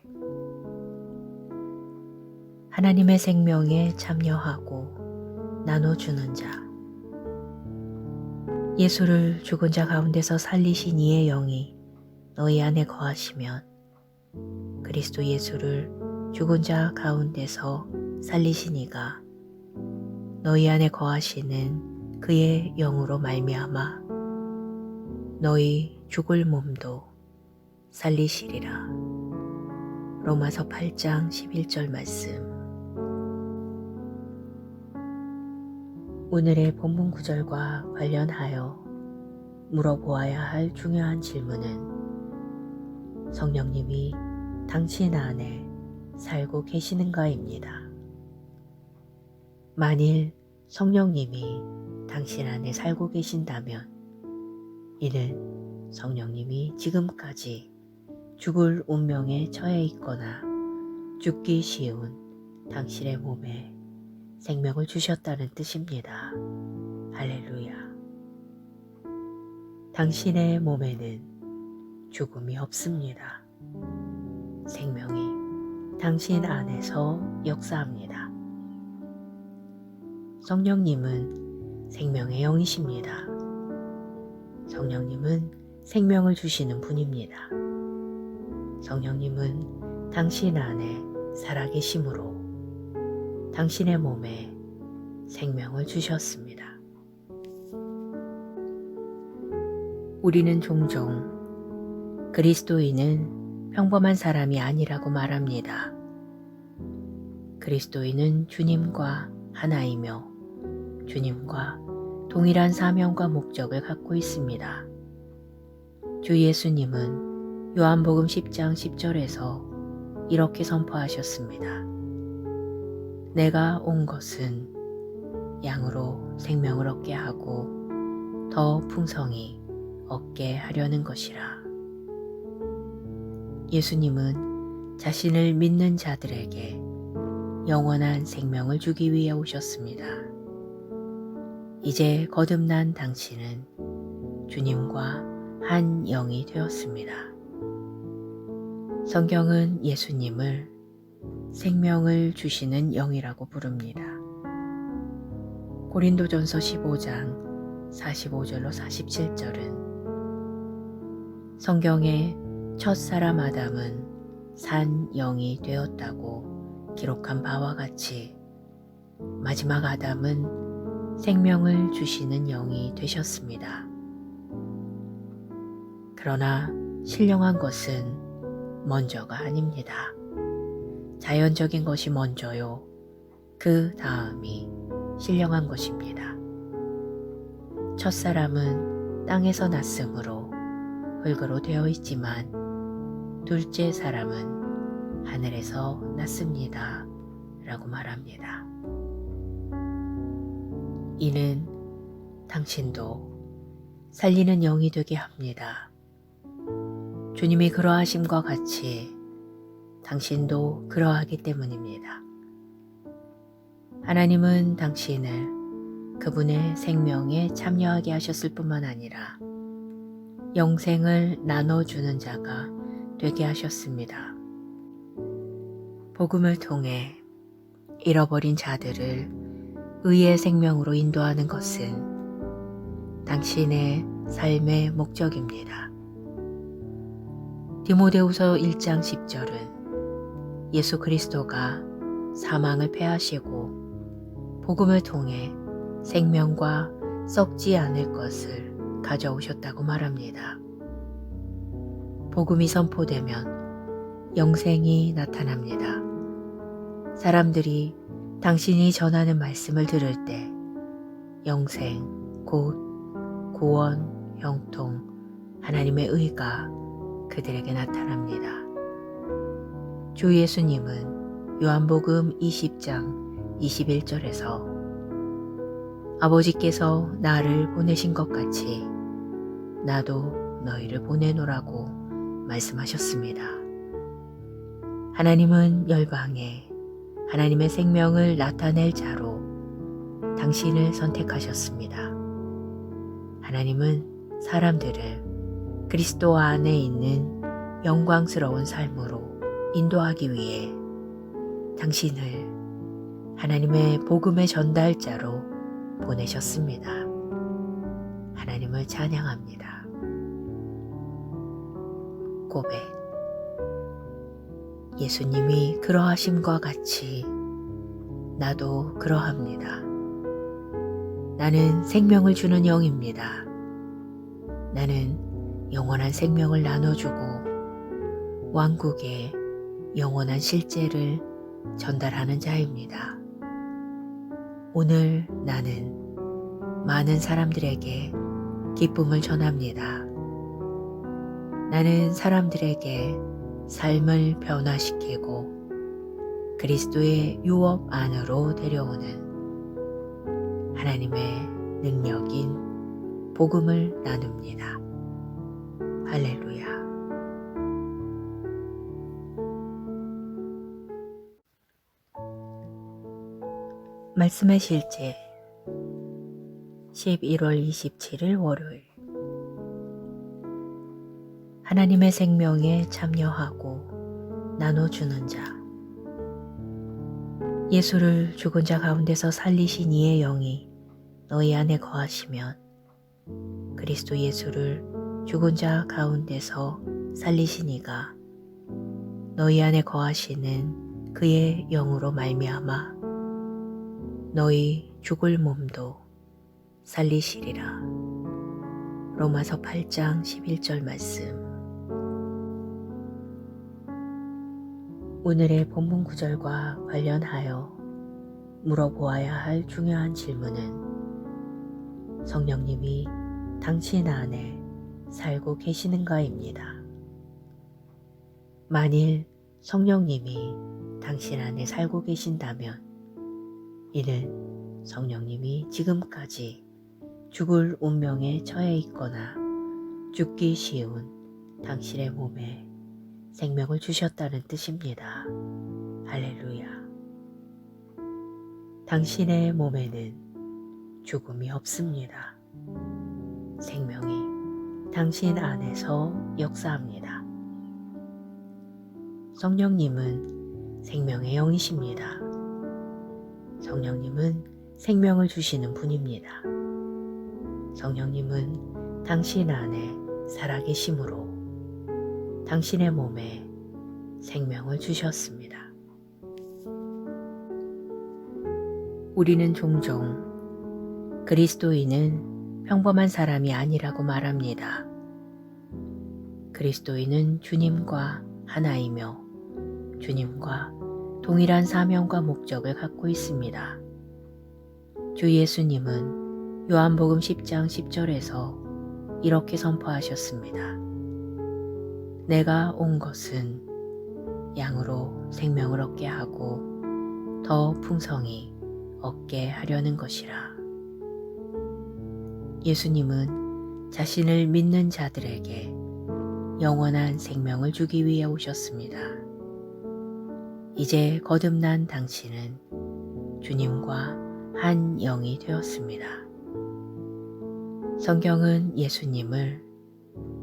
하나님의 생명에 참여하고 나눠주는 자. 예수를 죽은 자 가운데서 살리신 이의 영이 너희 안에 거하시면 그리스도 예수를 죽은 자 가운데서 살리신 이가 너희 안에 거하시는 그의 영으로 말미암아 너희 죽을 몸도 살리시리라. 로마서 8장 11절 말씀. 오늘의 본문 구절과 관련하여 물어보아야 할 중요한 질문은 성령님이 당신 안에 살고 계시는가입니다. 만일 성령님이 당신 안에 살고 계신다면 이는 성령님이 지금까지 죽을 운명에 처해 있거나 죽기 쉬운 당신의 몸에 생명을 주셨다는 뜻입니다. 할렐루야. 당신의 몸에는 죽음이 없습니다. 생명이 당신 안에서 역사합니다. 성령님은 생명의 영이십니다. 성령님은 생명을 주시는 분입니다. 성령님은 당신 안에 살아계심으로 당신의 몸에 생명을 주셨습니다. 우리는 종종 그리스도인은 평범한 사람이 아니라고 말합니다. 그리스도인은 주님과 하나이며 주님과 동일한 사명과 목적을 갖고 있습니다. 주 예수님은 요한복음 10장 10절에서 이렇게 선포하셨습니다. 내가 온 것은 양으로 생명을 얻게 하고 더 풍성히 얻게 하려는 것이라. 예수님은 자신을 믿는 자들에게 영원한 생명을 주기 위해 오셨습니다. 이제 거듭난 당신은 주님과 한 영이 되었습니다. 성경은 예수님을 생명을 주시는 영이라고 부릅니다. 고린도전서 15장 45절로 47절은 성경의 첫사람 아담은 산 영이 되었다고 기록한 바와 같이 마지막 아담은 생명을 주시는 영이 되셨습니다. 그러나 신령한 것은 먼저가 아닙니다. 자연적인 것이 먼저요. 그 다음이 신령한 것입니다. 첫사람은 땅에서 났으므로 흙으로 되어 있지만 둘째 사람은 하늘에서 났습니다. 라고 말합니다. 이는 당신도 살리는 영이 되게 합니다. 주님이 그러하심과 같이 당신도 그러하기 때문입니다. 하나님은 당신을 그분의 생명에 참여하게 하셨을 뿐만 아니라 영생을 나눠주는 자가 되게 하셨습니다. 복음을 통해 잃어버린 자들을 의의 생명으로 인도하는 것은 당신의 삶의 목적입니다. 디모데후서 1장 10절은 예수 그리스도가 사망을 패하시고 복음을 통해 생명과 썩지 않을 것을 가져오셨다고 말합니다. 복음이 선포되면 영생이 나타납니다. 사람들이 당신이 전하는 말씀을 들을 때 영생, 곧 구원, 형통, 하나님의 의가 그들에게 나타납니다. 주 예수님은 요한복음 20장 21절에서 아버지께서 나를 보내신 것 같이 나도 너희를 보내노라고 말씀하셨습니다. 하나님은 열방에 하나님의 생명을 나타낼 자로 당신을 선택하셨습니다. 하나님은 사람들을 그리스도 안에 있는 영광스러운 삶으로 인도하기 위해 당신을 하나님의 복음의 전달자로 보내셨습니다. 하나님을 찬양합니다. 고백. 예수님이 그러하심과 같이 나도 그러합니다. 나는 생명을 주는 영입니다. 나는 영원한 생명을 나눠주고 왕국의 영원한 실제를 전달하는 자입니다. 오늘 나는 많은 사람들에게 기쁨을 전합니다. 나는 사람들에게 삶을 변화시키고 그리스도의 유업 안으로 데려오는 하나님의 능력인 복음을 나눕니다. 할렐루야. 말씀의 실제 11월 27일 월요일. 하나님의 생명에 참여하고 나눠주는 자. 예수를 죽은 자 가운데서 살리신 이의 영이 너희 안에 거하시면 그리스도 예수를 죽은 자 가운데서 살리신 이가 너희 안에 거하시는 그의 영으로 말미암아 너희 죽을 몸도 살리시리라. 로마서 8장 11절 말씀. 오늘의 본문 구절과 관련하여 물어보아야 할 중요한 질문은 성령님이 당신 안에 살고 계시는가입니다. 만일 성령님이 당신 안에 살고 계신다면 이는 성령님이 지금까지 죽을 운명에 처해 있거나 죽기 쉬운 당신의 몸에 생명을 주셨다는 뜻입니다. 할렐루야. 당신의 몸에는 죽음이 없습니다. 생명이 당신 안에서 역사합니다. 성령님은 생명의 영이십니다. 성령님은 생명을 주시는 분입니다. 성령님은 당신 안에 살아계심으로 당신의 몸에 생명을 주셨습니다. 우리는 종종 그리스도인은 평범한 사람이 아니라고 말합니다. 그리스도인은 주님과 하나이며 주님과 동일한 사명과 목적을 갖고 있습니다. 주 예수님은 요한복음 10장 10절에서 이렇게 선포하셨습니다. 내가 온 것은 양으로 생명을 얻게 하고 더 풍성히 얻게 하려는 것이라. 예수님은 자신을 믿는 자들에게 영원한 생명을 주기 위해 오셨습니다. 이제 거듭난 당신은 주님과 한 영이 되었습니다. 성경은 예수님을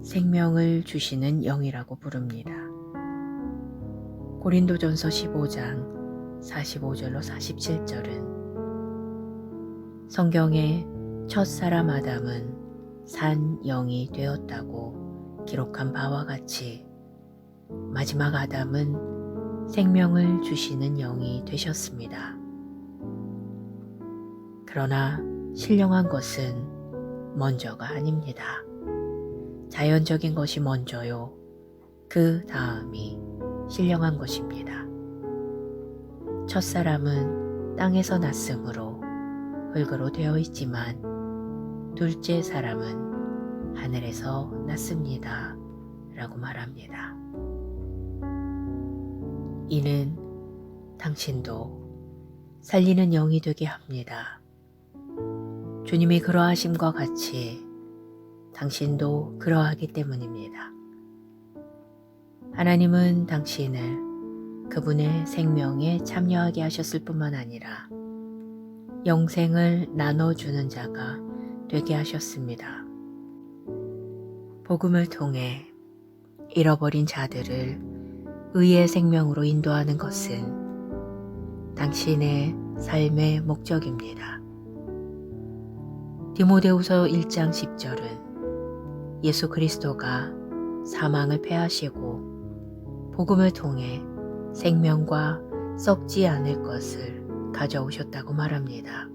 생명을 주시는 영이라고 부릅니다. 고린도전서 15장 45절로 47절은 성경의 첫사람 아담은 산 영이 되었다고 기록한 바와 같이 마지막 아담은 생명을 주시는 영이 되셨습니다. 그러나 신령한 것은 먼저가 아닙니다. 자연적인 것이 먼저요. 그 다음이 신령한 것입니다. 첫사람은 땅에서 났으므로 흙으로 되어 있지만 둘째 사람은 하늘에서 났습니다. 라고 말합니다. 이는 당신도 살리는 영이 되게 합니다. 주님이 그러하심과 같이 당신도 그러하기 때문입니다. 하나님은 당신을 그분의 생명에 참여하게 하셨을 뿐만 아니라 영생을 나눠주는 자가 되게 하셨습니다. 복음을 통해 잃어버린 자들을 의의 생명으로 인도하는 것은 당신의 삶의 목적입니다. 디모데후서 1장 10절은 예수 그리스도가 사망을 패하시고 복음을 통해 생명과 썩지 않을 것을 가져오셨다고 말합니다.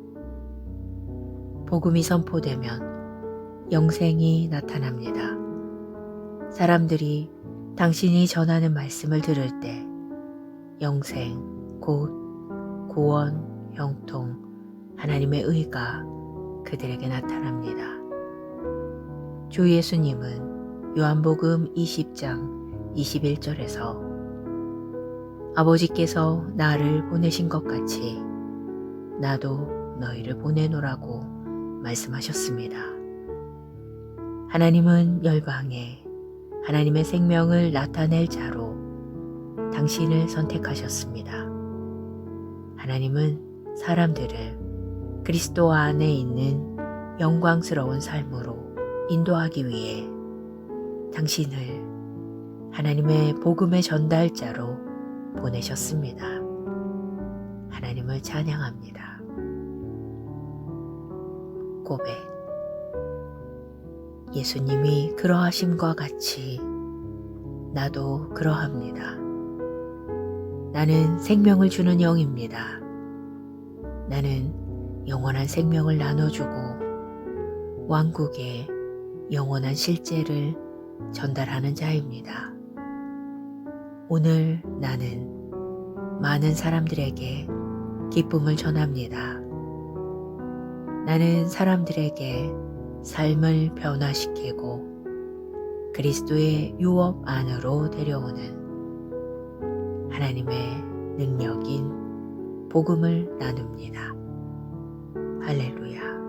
복음이 선포되면 영생이 나타납니다. 사람들이 당신이 전하는 말씀을 들을 때 영생, 곧 구원, 형통, 하나님의 의가 그들에게 나타납니다. 주 예수님은 요한복음 20장 21절에서 아버지께서 나를 보내신 것 같이 나도 너희를 보내노라고 말씀하셨습니다. 하나님은 열방에 하나님의 생명을 나타낼 자로 당신을 선택하셨습니다. 하나님은 사람들을 그리스도 안에 있는 영광스러운 삶으로 인도하기 위해 당신을 하나님의 복음의 전달자로 보내셨습니다. 하나님을 찬양합니다. 고백. 예수님이 그러하심과 같이 나도 그러합니다. 나는 생명을 주는 영입니다. 나는 영원한 생명을 나눠주고 왕국의 영원한 실제를 전달하는 자입니다. 오늘 나는 많은 사람들에게 기쁨을 전합니다. 나는 사람들에게 삶을 변화시키고 그리스도의 유업 안으로 데려오는 하나님의 능력인 복음을 나눕니다. 할렐루야.